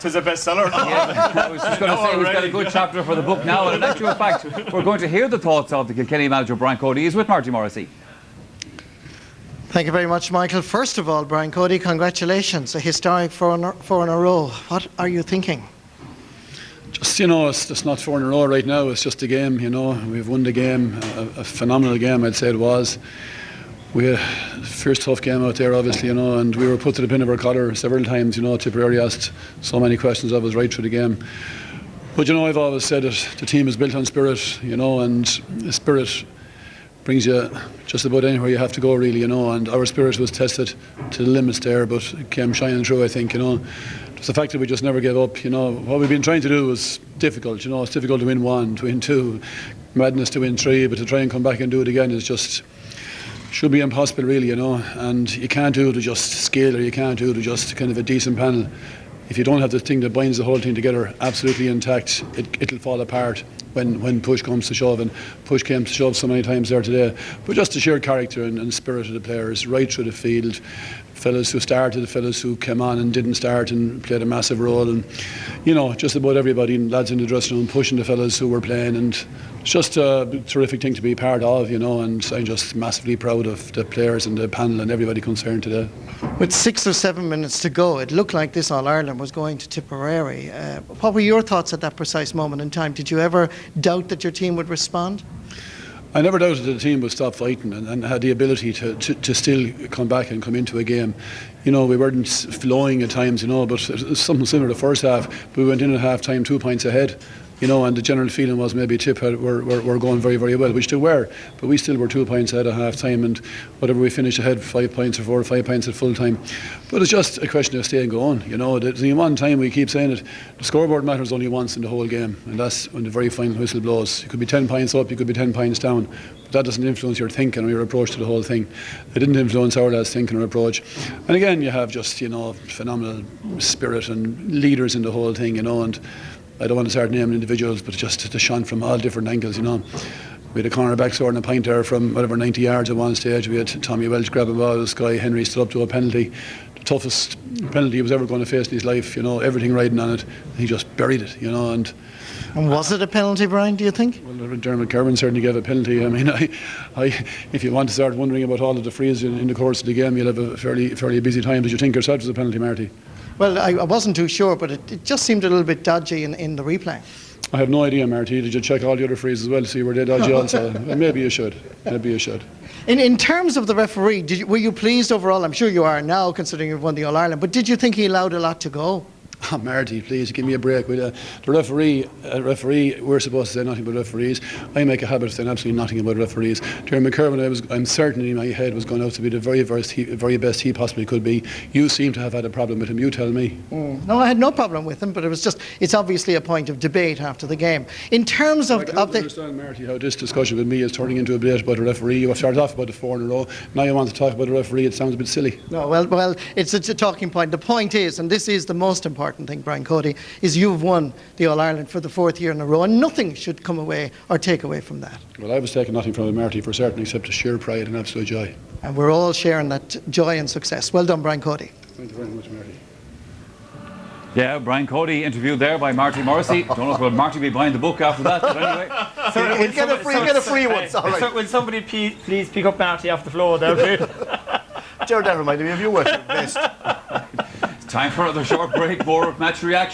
'tis a bestseller. I was just going to say he's got a good chapter for the book now. And in actual fact, we're going to hear the thoughts of the Kilkenny manager, Brian Cody. He's with Marty Morrissey. Thank you very much, Michael. First of all, Brian Cody, congratulations. A historic four in a row. What are you thinking? Just, it's just not 4 in a row right now. It's just a game, We've won the game, a phenomenal game, I'd say it was. We had a fierce, tough game out there, obviously, and we were put to the pin of our collar several times. Tipperary asked so many questions of us right through the game. But, I've always said that the team is built on spirit, and the spirit brings you just about anywhere you have to go, really, and our spirit was tested to the limits there, but it came shining through, I think, It's the fact that we just never gave up, What we've been trying to do was difficult, It's difficult to win 1, to win 2, madness to win 3, but to try and come back and do it again is just, should be impossible, really, and you can't do it to just skill, or you can't do it to just kind of a decent panel. If you don't have the thing that binds the whole thing together absolutely intact, it'll fall apart when push comes to shove, and push came to shove so many times there today. But just the sheer character and spirit of the players right through the field, fellas who started, fellas who came on and didn't start and played a massive role, and just about everybody, and lads in the dressing room pushing the fellas who were playing, and it's just a terrific thing to be part of, and I'm just massively proud of the players and the panel and everybody concerned today. With 6 or 7 minutes to go, it looked like this All-Ireland was going to Tipperary. What were your thoughts at that precise moment in time? Did you ever doubt that your team would respond? I never doubted that the team would stop fighting and had the ability to still come back and come into a game. We weren't flowing at times, but it was something similar to the first half. But we went in at half time 2 points ahead. And the general feeling was maybe Tip were going very, very well, which they were, but we still were 2 points ahead at half time, and whatever we finished ahead, 5 points or 4 or 5 points at full time. But it's just a question of staying going. There's only one time, we keep saying it, the scoreboard matters only once in the whole game, and that's when the very final whistle blows. You could be 10 points up, you could be 10 points down, but that doesn't influence your thinking or your approach to the whole thing. It didn't influence our lads' thinking or approach. And again, you have just, phenomenal spirit and leaders in the whole thing, and I don't want to start naming individuals, but just to shine from all different angles, We had a cornerback scoring a pint there from 90 yards at one stage. We had Tommy Welch grabbing a ball, this guy Henry stood up to a penalty, the toughest penalty he was ever going to face in his life, everything riding on it. And he just buried it, And was it a penalty, Brian, do you think? Well, Dermot Kerwin certainly gave a penalty. I mean, if you want to start wondering about all of the frees in the course of the game, you'll have a fairly busy time. Did you think yourself it was a penalty, Marty? Well, I wasn't too sure, but it just seemed a little bit dodgy in the replay. I have no idea, Marty. Did you check all the other frees as well to see where they dodgy also? Maybe you should. In terms of the referee, were you pleased overall? I'm sure you are now, considering you've won the All-Ireland, but did you think he allowed a lot to go? Oh, Marty, please give me a break. The referee, we're supposed to say nothing about referees. I make a habit of saying absolutely nothing about referees. Dermot McCurvin, I'm certain in my head was going out to be the very best he possibly could be. You seem to have had a problem with him. You tell me. No, I had no problem with him, but it's obviously a point of debate after the game. In terms of I can't understand, Marty, how this discussion with me is turning into a debate about a referee. You have started off about the 4 in a row. Now you want to talk about a referee. It sounds a bit silly. No, well, it's a talking point. The point is, and this is the most important thing, Brian Cody, is you've won the All-Ireland for the 4th year in a row, and nothing should come away or take away from that. Well, I was taking nothing from it, Marty, for certain, except a sheer pride and absolute joy. And we're all sharing that joy and success. Well done, Brian Cody. Thank you very much, Marty. Yeah, Brian Cody interviewed there by Marty Morrissey. Don't know if will Marty be buying the book after that, but anyway. You get a free one. Right. Will somebody please pick up Marty off the floor there? Jared, that reminded me of you. Best. Time for another short break. More match reaction.